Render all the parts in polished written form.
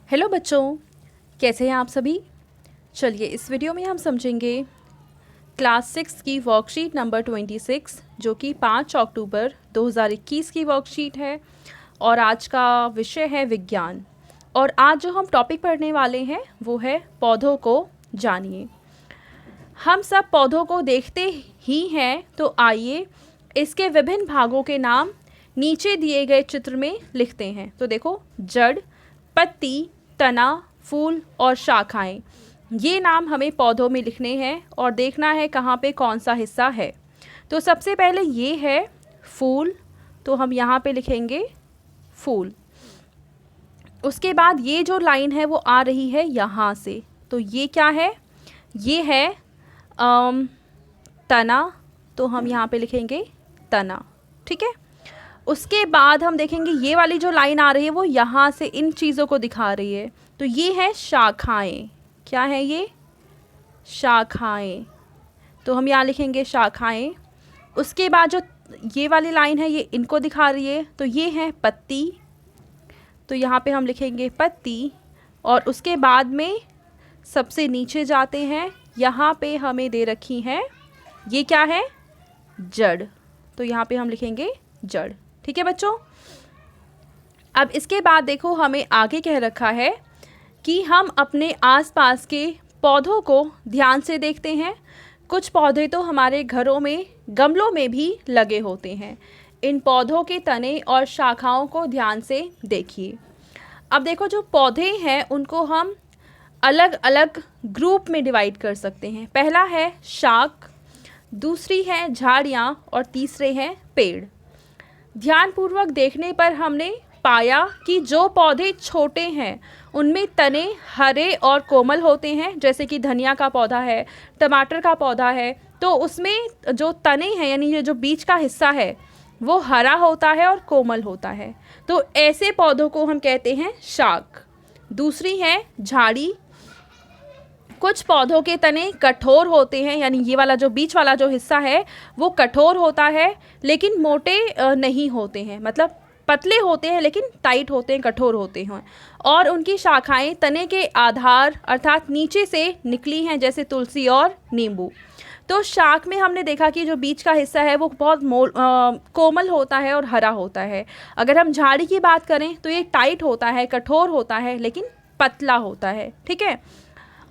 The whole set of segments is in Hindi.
हेलो बच्चों, कैसे हैं आप सभी। चलिए इस वीडियो में हम समझेंगे क्लास 6 की वर्कशीट नंबर 26 जो कि 5 अक्टूबर 2021 की वर्कशीट है और आज का विषय है विज्ञान। और आज जो हम टॉपिक पढ़ने वाले हैं वो है पौधों को जानिए। हम सब पौधों को देखते ही हैं, तो आइए इसके विभिन्न भागों के नाम नीचे दिए गए चित्र में लिखते हैं। तो देखो, जड़, पत्ती, तना, फूल और शाखाएं, ये नाम हमें पौधों में लिखने हैं और देखना है कहाँ पे कौन सा हिस्सा है। तो सबसे पहले ये है फूल, तो हम यहाँ पे लिखेंगे फूल। उसके बाद ये जो लाइन है वो आ रही है यहाँ से, तो ये क्या है, ये है तना, तो हम यहाँ पे लिखेंगे तना। ठीक है। उसके बाद हम देखेंगे ये वाली जो लाइन आ रही है वो यहाँ से इन चीज़ों को दिखा रही है, तो ये है शाखाएं। क्या है ये? शाखाएं। तो हम यहाँ लिखेंगे शाखाएं। उसके बाद जो ये वाली लाइन है ये इनको दिखा रही है, तो ये है पत्ती, तो यहाँ पे हम लिखेंगे पत्ती। और उसके बाद में सबसे नीचे जाते हैं, यहाँ पे हमें दे रखी है, ये क्या है? जड़, तो यहाँ पे हम लिखेंगे जड़। ठीक है बच्चों। अब इसके बाद देखो, हमें आगे कह रखा है कि हम अपने आसपास के पौधों को ध्यान से देखते हैं। कुछ पौधे तो हमारे घरों में गमलों में भी लगे होते हैं। इन पौधों के तने और शाखाओं को ध्यान से देखिए। अब देखो, जो पौधे हैं उनको हम अलग अलग ग्रुप में डिवाइड कर सकते हैं। पहला है शाख, दूसरी है झाड़ियाँ और तीसरे हैं पेड़। ध्यानपूर्वक देखने पर हमने पाया कि जो पौधे छोटे हैं उनमें तने हरे और कोमल होते हैं, जैसे कि धनिया का पौधा है, टमाटर का पौधा है, तो उसमें जो तने हैं यानी ये जो बीच का हिस्सा है वो हरा होता है और कोमल होता है। तो ऐसे पौधों को हम कहते हैं शाख। दूसरी है झाड़ी। कुछ पौधों के तने कठोर होते हैं, यानी ये वाला जो बीच वाला जो हिस्सा है वो कठोर होता है लेकिन मोटे नहीं होते हैं, मतलब पतले होते हैं लेकिन टाइट होते हैं, कठोर होते हैं। और उनकी शाखाएं तने के आधार अर्थात नीचे से निकली हैं, जैसे तुलसी और नींबू। तो शाख में हमने देखा कि जो बीच का हिस्सा है वो बहुत कोमल होता है और हरा होता है। अगर हम झाड़ी की बात करें तो ये टाइट होता है, कठोर होता है लेकिन पतला होता है। ठीक है।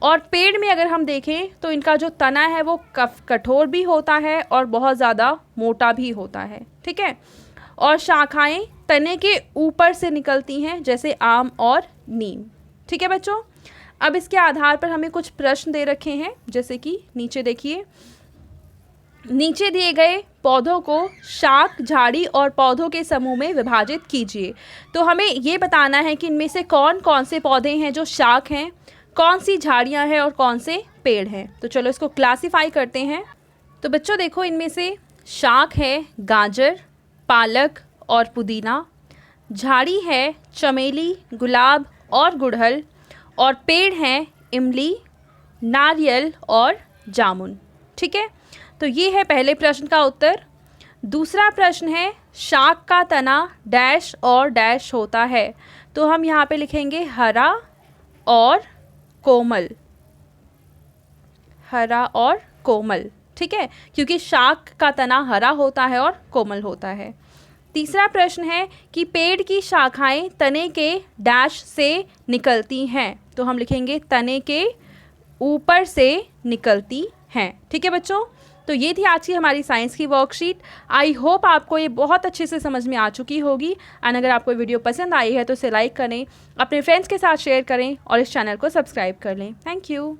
और पेड़ में अगर हम देखें तो इनका जो तना है वो कठोर भी होता है और बहुत ज़्यादा मोटा भी होता है। ठीक है। और शाखाएं तने के ऊपर से निकलती हैं, जैसे आम और नीम। ठीक है बच्चों। अब इसके आधार पर हमें कुछ प्रश्न दे रखे हैं, जैसे कि नीचे देखिए, नीचे दिए गए पौधों को शाख, झाड़ी और पौधों के समूह में विभाजित कीजिए। तो हमें ये बताना है कि इनमें से कौन कौन से पौधे हैं जो शाख हैं, कौन सी झाड़ियाँ हैं और कौन से पेड़ हैं। तो चलो इसको क्लासिफाई करते हैं। तो बच्चों देखो, इनमें से शाख है गाजर, पालक और पुदीना, झाड़ी है चमेली, गुलाब और गुड़हल, और पेड़ हैं इमली, नारियल और जामुन। ठीक है। तो ये है पहले प्रश्न का उत्तर। दूसरा प्रश्न है, शाख का तना डैश और डैश होता है। तो हम यहाँ पे लिखेंगे हरा और कोमल, हरा और कोमल। ठीक है, क्योंकि शाख का तना हरा होता है और कोमल होता है। तीसरा प्रश्न है कि पेड़ की शाखाएं तने के डैश से निकलती हैं। तो हम लिखेंगे तने के ऊपर से निकलती हैं। ठीक है बच्चों। तो ये थी आज की हमारी साइंस की वर्कशीट। आई होप आपको ये बहुत अच्छे से समझ में आ चुकी होगी। एंड अगर आपको वीडियो पसंद आई है तो इसे लाइक करें, अपने फ्रेंड्स के साथ शेयर करें और इस चैनल को सब्सक्राइब कर लें। Thank you.